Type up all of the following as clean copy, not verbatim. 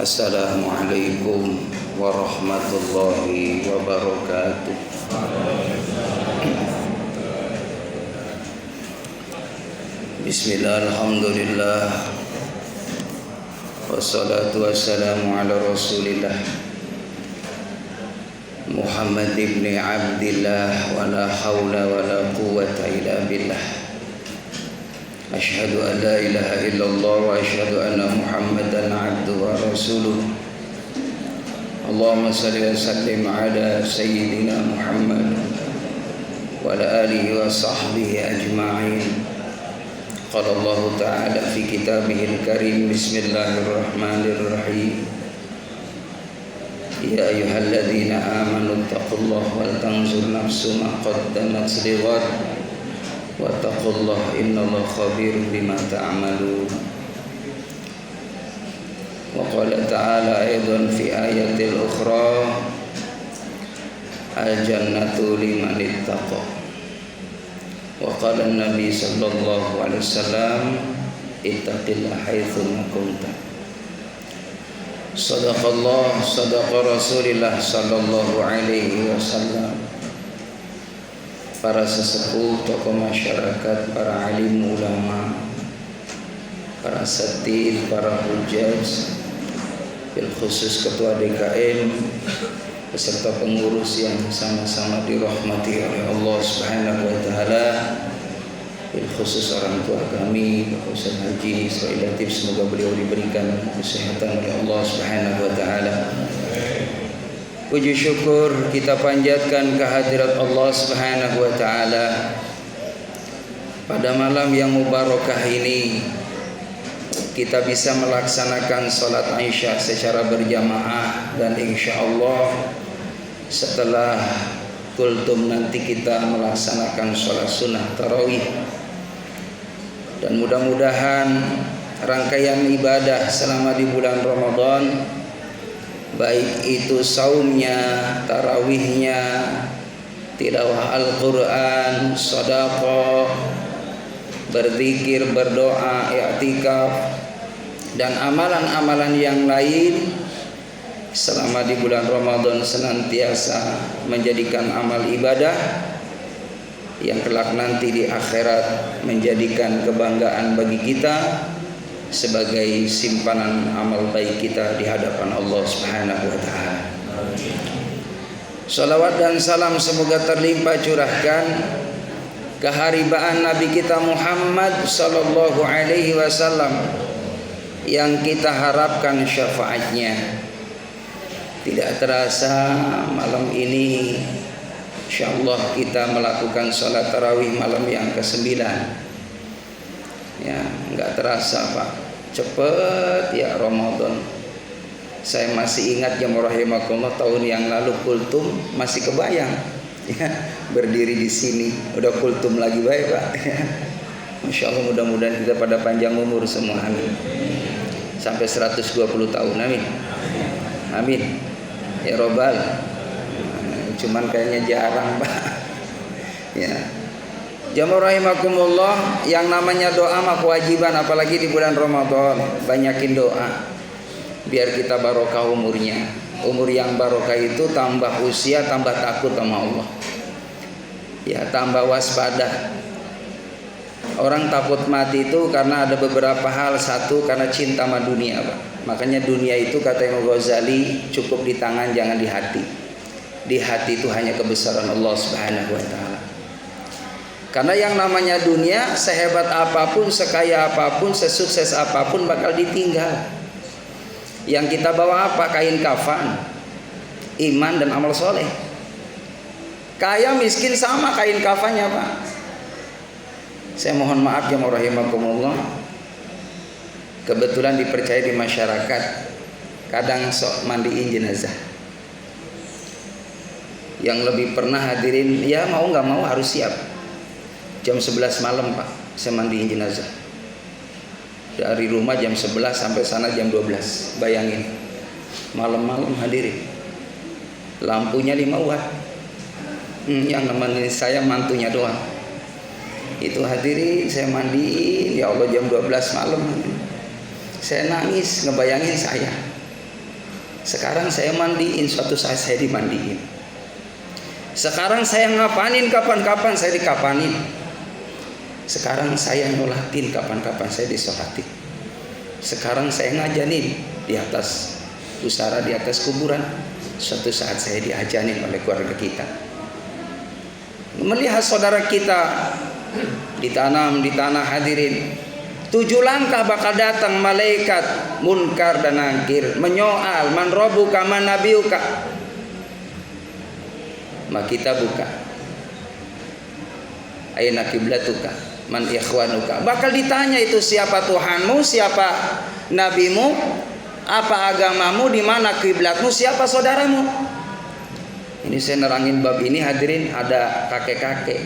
Assalamualaikum warahmatullahi wabarakatuh. Bismillah, alhamdulillah, wassalatu wassalamu ala rasulillah Muhammad ibn Abdillah, wa la hawla wa la quwwata illa billah. Asyhadu an la ilaha illallah wa asyhadu anna Muhammadan abduhu wa rasuluh. Allahumma salli wa sallim ala sayyidina Muhammad wa ala alihi wa sahbihi ajma'in. Qala Allah ta'ala fi kitabihil karim, bismillahirrahmanirrahim. Ya ayyuhalladzina amanu taqullaha wal tanzur nafsum ma qaddamat lighad wattaqullaha innallaha khabirun bima ta'malun. Wa qala ta'ala aidan fi ayatil ukhra, al-jannatu liman ittaqa. Wa qala an-nabi sallallahu alaihi wasallam ittaqillaha haitsu ma kunta. Sadaqallah, sadaqa Rasulillah sallallahu alaihi wasallam. Para sesepuh, tokoh masyarakat, para alim ulama, para satid, para hujjaj, bil khusus ketua DKM beserta pengurus yang sama-sama dirahmati oleh Allah Subhanahu wa taala, bil khusus orang tua kami Bapak Ustaz Haji Ismail Latif, semoga beliau diberikan kesehatan oleh Allah Subhanahu wa taala. Puji syukur kita panjatkan kehadirat Allah Subhanahu wa taala pada malam yang mubarakah ini. Kita bisa melaksanakan salat Isya secara berjamaah, dan insyaallah setelah kultum nanti kita melaksanakan salat sunnah tarawih. Dan mudah-mudahan rangkaian ibadah selama di bulan Ramadan, baik itu saumnya, tarawihnya, tilawah Al-Quran, sedekah, berzikir, berdoa, i'tikaf, dan amalan-amalan yang lain selama di bulan Ramadan senantiasa menjadikan amal ibadah yang kelak nanti di akhirat menjadikan kebanggaan bagi kita sebagai simpanan amal baik kita di hadapan Allah Subhanahu wa taala. Salawat dan salam semoga terlimpah curahkan keharibaan Nabi kita Muhammad sallallahu alaihi wasallam yang kita harapkan syafaatnya. Tidak terasa malam ini insyaallah kita melakukan salat tarawih malam yang ke-9. Ya, enggak terasa Pak, cepet ya Ramadan. Saya masih ingat ya rahimakumullah, tahun yang lalu kultum masih kebayang ya, berdiri di sini udah kultum lagi baik Pak. Masya Allah, mudah-mudahan kita pada panjang umur semua, amin. Sampai 120 tahun, amin. Amin ya robbal. Cuman kayaknya jarang Pak ya. Jamaah rahimakumullah, yang namanya doa mah kewajiban, apalagi di bulan Ramadan. Banyakin doa biar kita barokah umurnya. Umur yang barokah itu tambah usia, tambah takut sama Allah. Ya, tambah waspada. Orang takut mati itu karena ada beberapa hal. Satu, karena cinta sama dunia, Pak. Makanya dunia itu kata Imam Ghazali cukup di tangan, jangan di hati. Di hati itu hanya kebesaran Allah Subhanahu wa taala. Karena yang namanya dunia, sehebat apapun, sekaya apapun, sesukses apapun bakal ditinggal. Yang kita bawa apa? Kain kafan, iman dan amal soleh. Kaya miskin sama kain kafannya Pak. Saya mohon maaf ya rahimakumullah, kebetulan dipercaya di masyarakat kadang sok mandiin jenazah. Yang lebih pernah hadirin, ya mau nggak mau harus siap. Jam 11 malam Pak, saya mandiin jenazah. Dari rumah jam 11 sampai sana jam 12. Bayangin, malam-malam hadirin. Lampunya 5 watt. Yang nemenin saya mantunya doang. Itu hadirin, saya mandiin, ya Allah jam 12 malam. Saya nangis ngebayangin saya. Sekarang saya mandiin, suatu saat saya dimandiin. Sekarang saya ngapanin, kapan-kapan saya dikapanin. Sekarang saya nyolatin, kapan-kapan saya disolatin. Sekarang saya ngajanin di atas pusara, di atas kuburan. Suatu saat saya diajanin oleh keluarga kita. Melihat saudara kita ditanam di tanah, hadirin, 7 langkah bakal datang malaikat munkar dan nakir menyoal, man rabbuka man nabiyuka. Maka kita buka, aina kiblatuka man ikhwanuka. Bakal ditanya itu, siapa Tuhanmu, siapa nabimu, apa agamamu, di mana kiblatmu, siapa saudaramu. Ini saya nerangin bab ini, hadirin, ada kakek-kakek.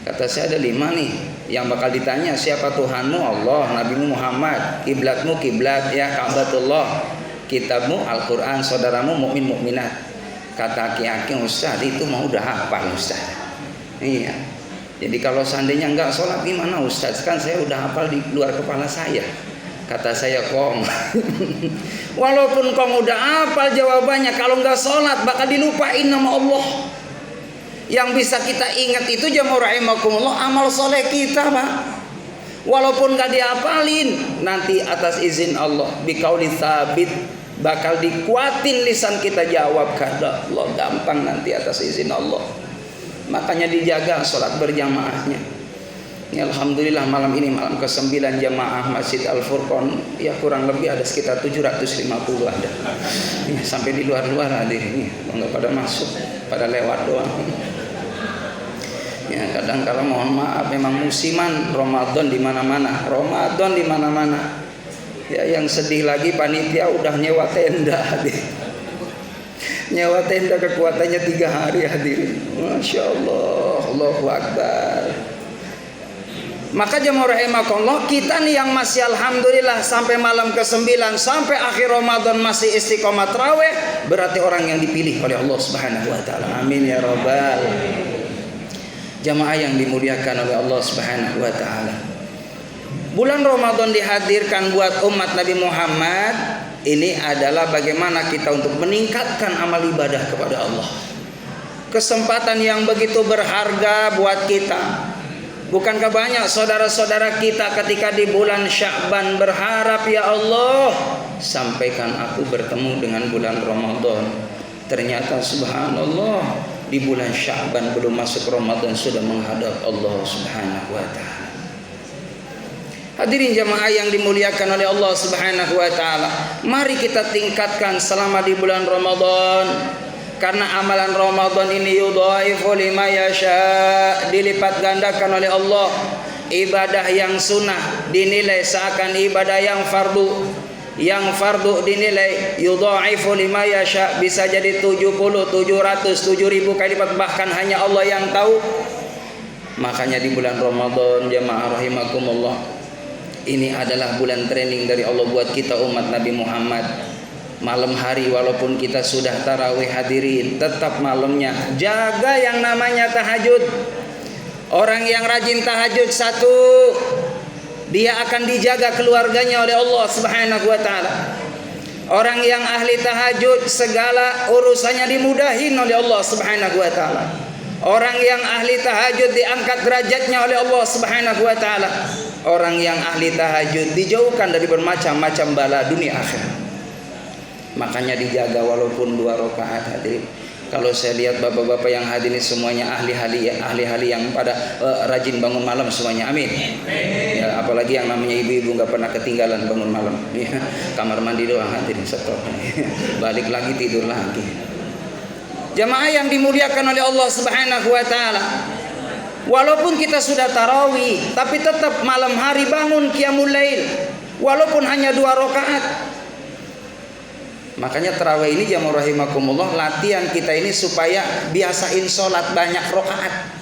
Kata saya ada 5 nih yang bakal ditanya, siapa Tuhanmu? Allah. Nabimu Muhammad. Kiblatmu kiblat ya Ka'batullah. Kitabmu Al-Quran. Saudaramu mukmin mukminat. Kata aki-aki, Ustaz itu mau udah hafal Ustaz. Iya. Jadi kalau seandainya enggak sholat gimana Ustaz? Kan saya udah hafal di luar kepala saya. Kata saya, Kong, walaupun Kong udah hafal jawabannya, kalau enggak sholat bakal dilupain nama Allah. Yang bisa kita ingat itu jamaah rahimakumullah amal soleh kita, Pak. Walaupun enggak dihafalin, nanti atas izin Allah biqauli tsabit bakal dikuatin lisan kita jawab kada Allah, gampang nanti atas izin Allah. Makanya dijaga sholat berjamaahnya. Ini alhamdulillah malam ini malam ke-9 jamaah Masjid Al-Furqan, ya kurang lebih ada sekitar 750 ada. Ya, sampai di luar-luar hadir ini, enggak pada masuk, pada lewat doang. Ya, kadang kalau mohon maaf memang musiman Ramadan di mana-mana, Ramadan di mana-mana. Ya, yang sedih lagi panitia udah nyewa tenda hadir. Nyewa tenda kekuatannya 3 hari hadirin. Masya Allah, Allahu Akbar. Maka jemaah rahimakumullah, kita nih yang masih alhamdulillah sampai malam ke-9, sampai akhir Ramadan masih istiqomah tarawih, berarti orang yang dipilih oleh Allah Subhanahu wa taala. Amin ya rabbal. Jamaah yang dimuliakan oleh Allah Subhanahu wa taala. Bulan Ramadan dihadirkan buat umat Nabi Muhammad. Ini adalah bagaimana kita untuk meningkatkan amal ibadah kepada Allah. Kesempatan yang begitu berharga buat kita. Bukankah banyak saudara-saudara kita ketika di bulan Sya'ban berharap, ya Allah, sampaikan aku bertemu dengan bulan Ramadan. Ternyata subhanallah, di bulan Sya'ban belum masuk Ramadan sudah menghadap Allah Subhanahu wa taala. Hadirin jamaah yang dimuliakan oleh Allah Subhanahu wa taala, mari kita tingkatkan selama di bulan Ramadan. Karena amalan Ramadan ini yudhaifu lima yasha, dilipat gandakan oleh Allah. Ibadah yang sunnah dinilai seakan ibadah yang fardu. Yang fardu dinilai yudhaifu lima yasha, bisa jadi 70, 700, 7.000 kali lipat, bahkan hanya Allah yang tahu. Makanya di bulan Ramadan jamaah rahimakumullah, ini adalah bulan training dari Allah buat kita umat Nabi Muhammad. Malam hari walaupun kita sudah tarawih hadirin, tetap malamnya jaga yang namanya tahajud. Orang yang rajin tahajud, satu, dia akan dijaga keluarganya oleh Allah Subhanahu wa taala. Orang yang ahli tahajud, segala urusannya dimudahin oleh Allah Subhanahu wa taala. Orang yang ahli tahajud diangkat derajatnya oleh Allah Subhanahu wa taala. Orang yang ahli tahajud dijauhkan dari bermacam-macam bala dunia akhirat. Makanya dijaga walaupun 2 rakaat hadirin. Kalau saya lihat bapak-bapak yang hadir ini semuanya ahli-ahli yang pada rajin bangun malam semuanya. Amin. Ya, apalagi yang namanya ibu-ibu nggak pernah ketinggalan bangun malam. Ya, kamar mandi doang hadirin stop. Balik lagi tidur lagi. Jamaah yang dimuliakan oleh Allah Subhanahu wa taala. Walaupun kita sudah tarawih, tapi tetap malam hari bangun qiyamul lail. Walaupun hanya 2 rakaat. Makanya tarawih ini jamaah rahimakumullah, latihan kita ini supaya biasain sholat banyak rakaat.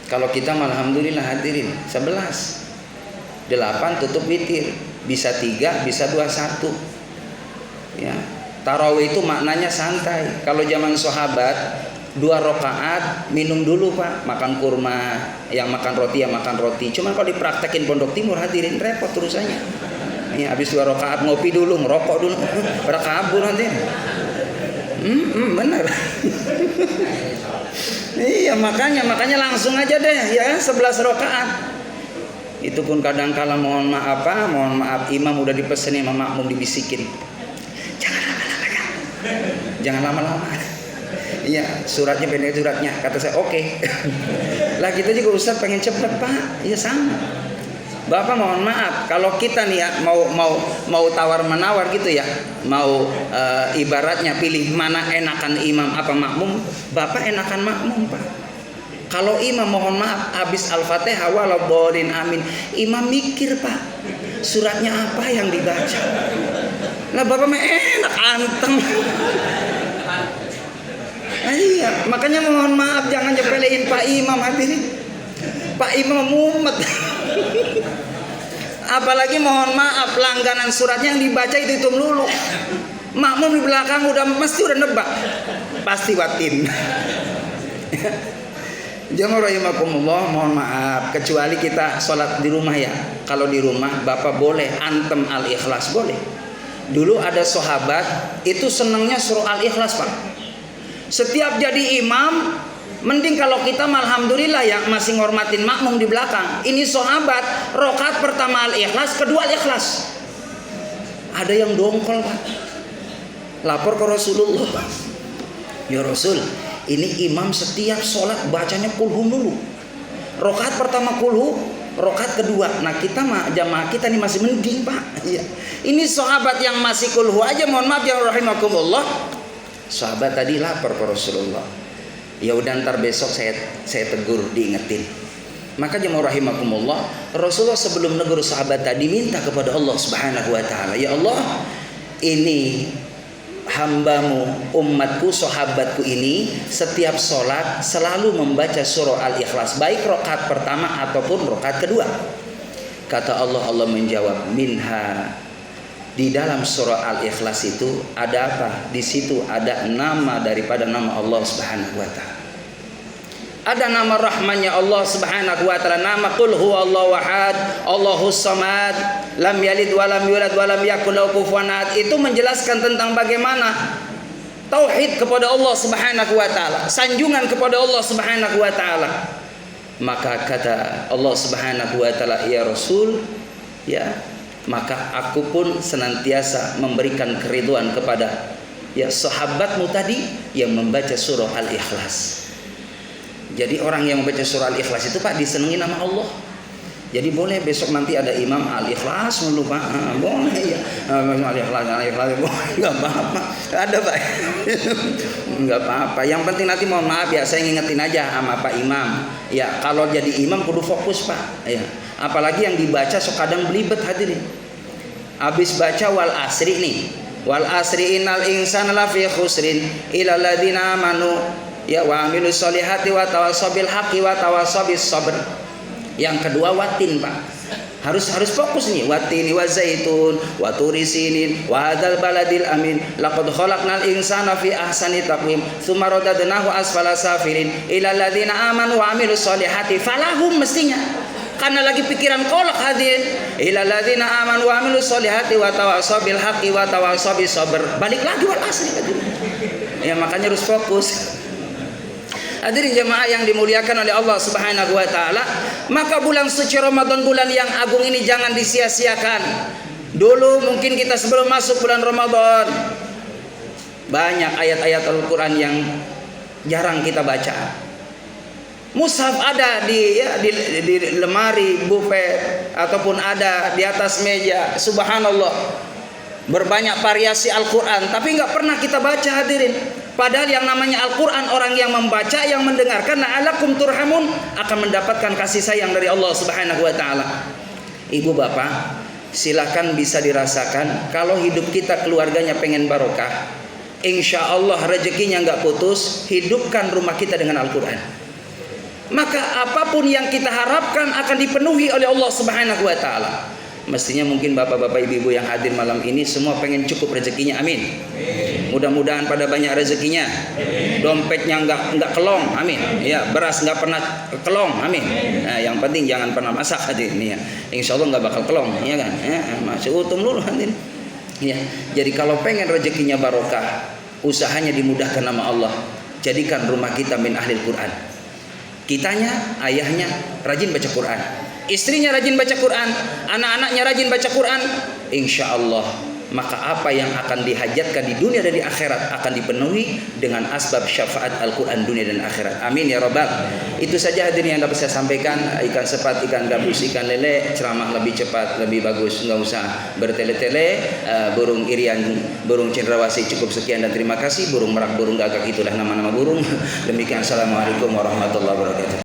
Kalau kita alhamdulillah hadirin 11, 8 tutup witir, bisa 3, bisa 21. Ya, tarawih itu maknanya santai. Kalau zaman sahabat 2 rakaat minum dulu Pak, makan kurma, yang makan roti ya makan roti. Cuman kalau dipraktekin Pondok Timur hadirin repot urusannya. Ini habis 2 rakaat ngopi dulu, ngerokok dulu, pada kabur nanti. Benar. Iya, makanya langsung aja deh ya 11 rakaat. Itu pun kadang kala mohon maaf imam udah dipesenin sama makmum dibisikin. Jangan lama-lama. Iya, suratnya pendek suratnya. Kata saya oke. Lah kita juga Ustaz pengen cepet Pak. Iya sama. Bapak mohon maaf kalau kita nih ya mau tawar menawar gitu ya, mau ibaratnya pilih mana enakan imam apa makmum, Bapak enakan makmum Pak. Kalau imam mohon maaf habis Al-Fatihah waladhdallin amin, imam mikir Pak, suratnya apa yang dibaca. Lah Bapak mah enak anteng. Iya, makanya mohon maaf jangan nyepelein Pak Imam hadirin. Pak Imam mumet. Apalagi mohon maaf langganan suratnya yang dibaca itu melulu. Makmum di belakang udah nebak. Pasti watin. Jamaah rahimakumullah, mohon maaf kecuali kita sholat di rumah ya. Kalau di rumah Bapak boleh antem Al-Ikhlas boleh. Dulu ada sahabat itu senangnya surah Al-Ikhlas Pak. Setiap jadi imam, mending kalau kita alhamdulillah ya masih ngormatin makmum di belakang. Ini sahabat rakaat pertama Al-Ikhlas, kedua Al-Ikhlas. Ada yang dongkol Pak. Lapor ke Rasulullah. Ya Rasul, ini imam setiap sholat bacanya kulhu dulu. Rakaat pertama kulhu, rakaat kedua. Nah kita jamaah kita ini masih mending Pak. Ya. Ini sahabat yang masih kulhu aja mohon maaf ya rahimakumullah. Sahabat tadi lapor ke Rasulullah. Ya udah ntar besok saya tegur diingetin. Maka jemaah rahimakumullah, Rasulullah sebelum negur sahabat tadi minta kepada Allah Subhanahu wa taala, ya Allah, ini hambamu, umatku, sahabatku ini setiap sholat selalu membaca surah Al-Ikhlas, baik rakaat pertama ataupun rakaat kedua. Kata Allah menjawab, minha, di dalam surah Al-Ikhlas itu ada apa? Di situ ada nama daripada nama Allah Subhanahu wa taala. Ada nama rahmannya Allah Subhanahu wa taala, nama qul huwallahu ahad, Allahus samad, lam yalid wa lam yulad wa lam yakul lahu kufuwan ahad. Itu menjelaskan tentang bagaimana tauhid kepada Allah Subhanahu wa taala, sanjungan kepada Allah Subhanahu wa taala. Maka kata Allah Subhanahu wa taala, ya Rasul, ya, maka aku pun senantiasa memberikan keriduan kepada ya sahabatmu tadi yang membaca surah Al-Ikhlas. Jadi orang yang membaca surah Al-Ikhlas itu Pak disenangi nama Allah. Jadi boleh besok nanti ada imam Al-Ikhlas mulu Pak. Boleh ya. Al-Ikhlas boleh, enggak apa-apa. Ada Pak. Enggak apa-apa. Yang penting nanti mohon maaf ya saya ngingetin aja sama Pak Imam. Ya kalau jadi imam kudu fokus Pak. Ya. Apalagi yang dibaca kadang belibet hadirin. Habis baca wal asri nih. Wal asri innal insana lafi khusrin illa alladziina amanu ya wa amilus solihati wa tawassabil haqqi wa tawassabis sabr. Yang kedua watin Pak. Harus fokus nih. Watini wa zaitun wa turi sinin wa hadzal baladil amin laqad khalaqnal insana fi ahsani taqwim tsumma radadnahu asfala safilin illa alladziina amanu wa amilus solihati falahum, mestinya karena lagi pikiran kolak hadirin, ilal ladzina amanu wa amilus solihati wa tawassabil haqqi wa tawassabis sabr. Balik lagi wal asri hadirin. Ya makanya harus fokus. Hadirin jemaah yang dimuliakan oleh Allah Subhanahu wa taala, maka bulan suci Ramadan, bulan yang agung ini jangan disia-siakan. Dulu mungkin kita sebelum masuk bulan Ramadan banyak ayat-ayat Al-Qur'an yang jarang kita baca. Mushaf ada di lemari buffet ataupun ada di atas meja. Subhanallah, berbanyak variasi Al-Quran, tapi nggak pernah kita baca hadirin. Padahal yang namanya Al-Quran, orang yang membaca, yang mendengarkan, la'alakum turhamun, akan mendapatkan kasih sayang dari Allah Subhanahu wa taala. Ibu bapak, silakan bisa dirasakan kalau hidup kita keluarganya pengen barokah, insya Allah rezekinya nggak putus. Hidupkan rumah kita dengan Al-Quran, maka apapun yang kita harapkan akan dipenuhi oleh Allah Subhanahu wa taala. Mestinya mungkin bapak-bapak ibu-ibu yang hadir malam ini semua pengen cukup rezekinya, amin. Mudah-mudahan pada banyak rezekinya, dompetnya nggak kelong, amin. Ya, beras nggak pernah kelong, amin. Nah, yang penting jangan pernah masak hadirin ya. Insya Allah nggak bakal kelong, ya kan? Ya, masih utuh dulu hadirin. Ya, jadi kalau pengen rezekinya barokah, usahanya dimudahkan nama Allah. Jadikan rumah kita min ahlil Quran. Kitanya, ayahnya rajin baca Quran, istrinya rajin baca Quran, anak-anaknya rajin baca Quran, insya Allah maka apa yang akan dihajatkan di dunia dan di akhirat akan dipenuhi dengan asbab syafaat Al-Quran dunia dan akhirat. Amin ya rabbal. Itu saja hadirin yang dapat saya sampaikan. Ikan sepat, ikan gabus, ikan lele, ceramah lebih cepat, lebih bagus, nggak usah bertele-tele. Burung irian, burung cendrawasih cukup sekian dan terima kasih. Burung merak, burung gagak, itulah nama-nama burung. Demikian, assalamualaikum warahmatullahi wabarakatuh.